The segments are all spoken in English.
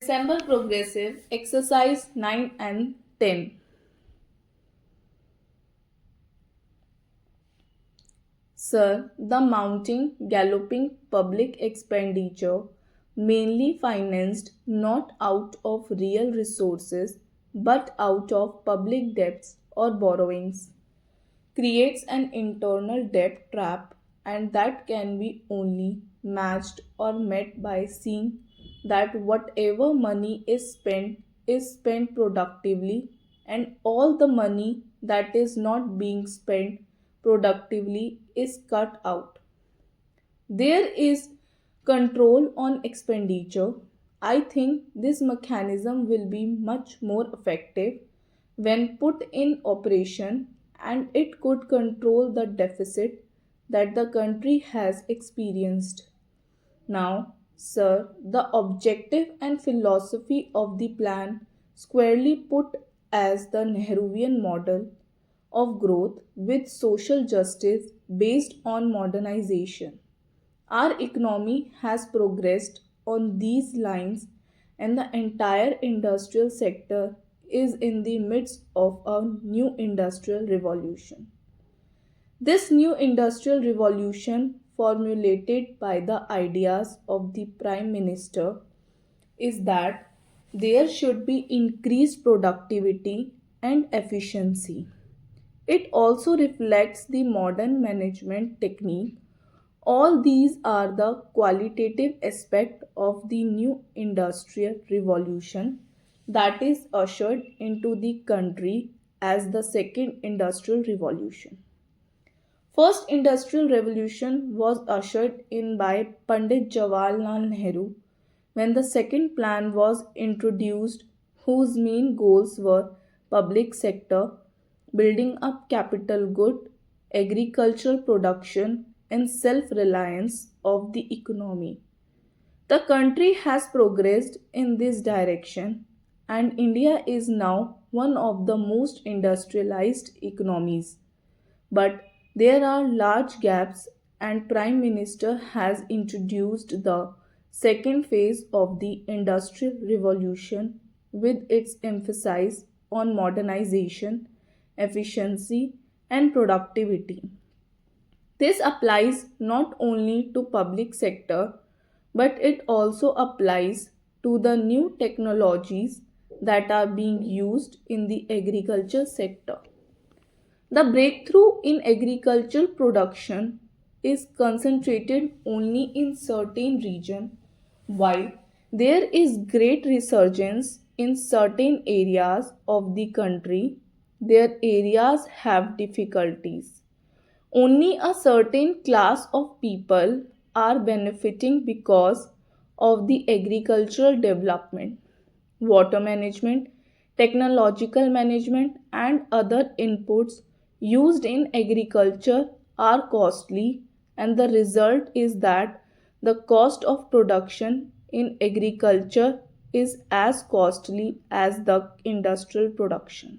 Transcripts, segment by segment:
December Progressive Exercise 9 and 10. Sir, the mounting, galloping public expenditure, mainly financed not out of real resources but out of public debts or borrowings, creates an internal debt trap, and that can be only matched or met by seeing that whatever money is spent productively, and all the money that is not being spent productively is cut out. There is control on expenditure. I think this mechanism will be much more effective when put in operation, and it could control the deficit that the country has experienced. Now, sir, the objective and philosophy of the plan squarely put as the Nehruvian model of growth with social justice based on modernization. Our economy has progressed on these lines, and the entire industrial sector is in the midst of a new industrial revolution. This new industrial revolution, formulated by the ideas of the Prime Minister, is that there should be increased productivity and efficiency. It also reflects the modern management technique. All these are the qualitative aspect of the new industrial revolution that is ushered into the country as the second industrial revolution. First industrial revolution was ushered in by Pandit Jawaharlal Nehru when the second plan was introduced, whose main goals were public sector, building up capital good, agricultural production, and self-reliance of the economy. The country has progressed in this direction, and India is now one of the most industrialized economies. But there are large gaps, and Prime Minister has introduced the second phase of the Industrial Revolution with its emphasis on modernization, efficiency, and productivity. This applies not only to public sector, but it also applies to the new technologies that are being used in the agriculture sector. The breakthrough in agricultural production is concentrated only in certain regions, while there is great resurgence in certain areas of the country. Their areas have difficulties. Only a certain class of people are benefiting because of the agricultural development. Water management, technological management, and other inputs used in agriculture are costly, and the result is that the cost of production in agriculture is as costly as the industrial production.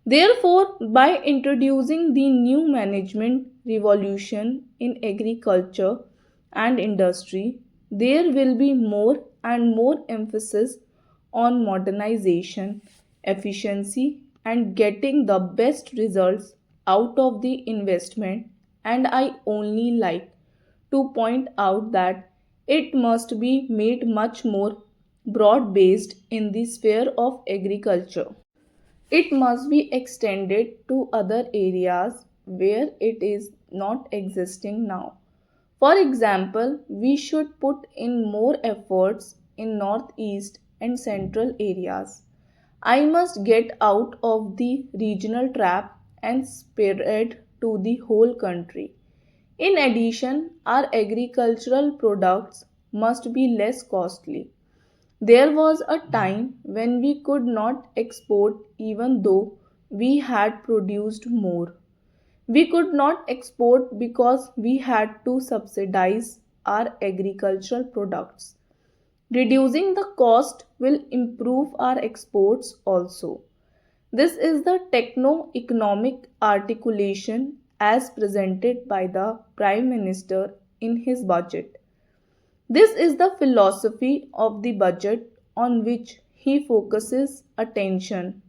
Therefore, by introducing the new management revolution in agriculture and industry, there will be more and more emphasis on modernization, efficiency, and getting the best results out of the investment. And I only like to point out that it must be made much more broad based in the sphere of agriculture. It must be extended to other areas where it is not existing now. For example, we should put in more efforts in northeast and central areas. I must get out of the regional trap and spread to the whole country. In addition, our agricultural products must be less costly. There was a time when we could not export even though we had produced more. We could not export because we had to subsidize our agricultural products. Reducing the cost will improve our exports also. This is the techno economic articulation as presented by the Prime Minister in his budget. This is the philosophy of the budget on which he focuses attention.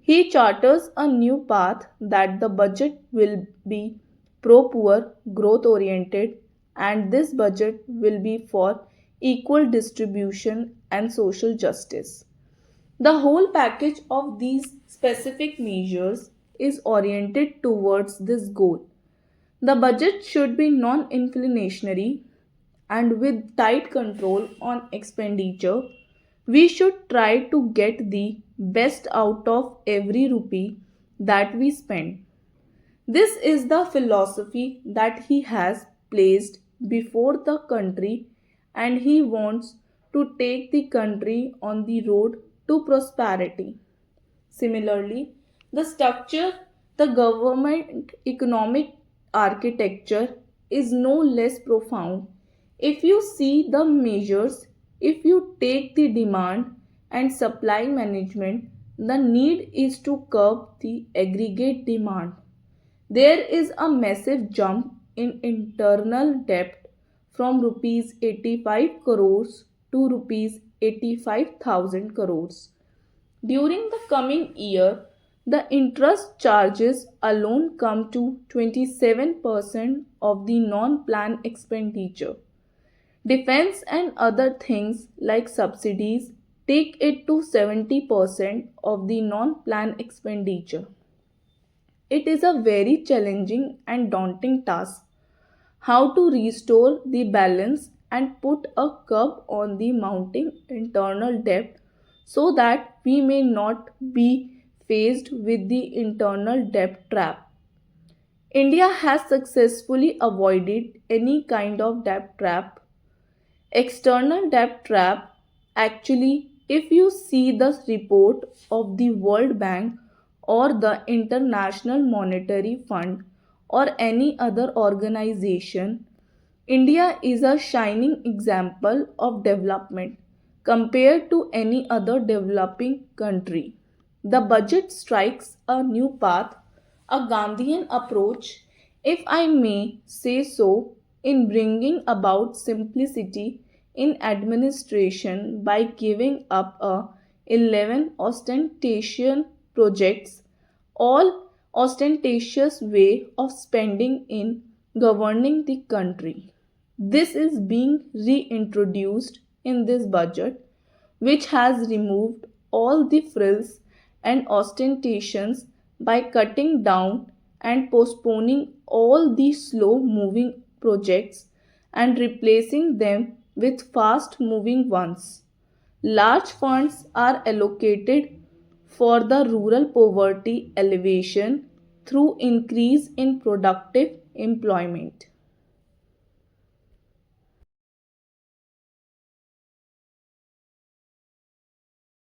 He charters a new path that the budget will be pro poor, growth oriented, and this budget will be for equal distribution and social justice. The whole package of these specific measures is oriented towards this goal. The budget should be non inflationary and with tight control on expenditure. We should try to get the best out of every rupee that we spend. This is the philosophy that he has placed before the country, and he wants to take the country on the road to prosperity. Similarly, the structure, the government economic architecture is no less profound. If you see the measures, if you take the demand and supply management, the need is to curb the aggregate demand. There is a massive jump in internal debt from rupees 85 crores to rupees 85,000 crores. During the coming year, the interest charges alone come to 27% of the non plan expenditure. Defense and other things like subsidies take it to 70% of the non plan expenditure. It is a very challenging and daunting task how to restore the balance and put a curb on the mounting internal debt so that we may not be faced with the internal debt trap. India has successfully avoided any kind of debt trap. External debt trap, actually, if you see the report of the World Bank or the International Monetary Fund or any other organization, India is a shining example of development compared to any other developing country. The budget strikes a new path, a Gandhian approach, if I may say so, in bringing about simplicity in administration by giving up 11 ostentatious projects, all ostentatious way of spending in governing the country. This is being reintroduced in this budget, which has removed all the frills and ostentations by cutting down and postponing all the slow moving projects and replacing them with fast moving ones. Large funds are allocated for the rural poverty elevation through increase in productive employment.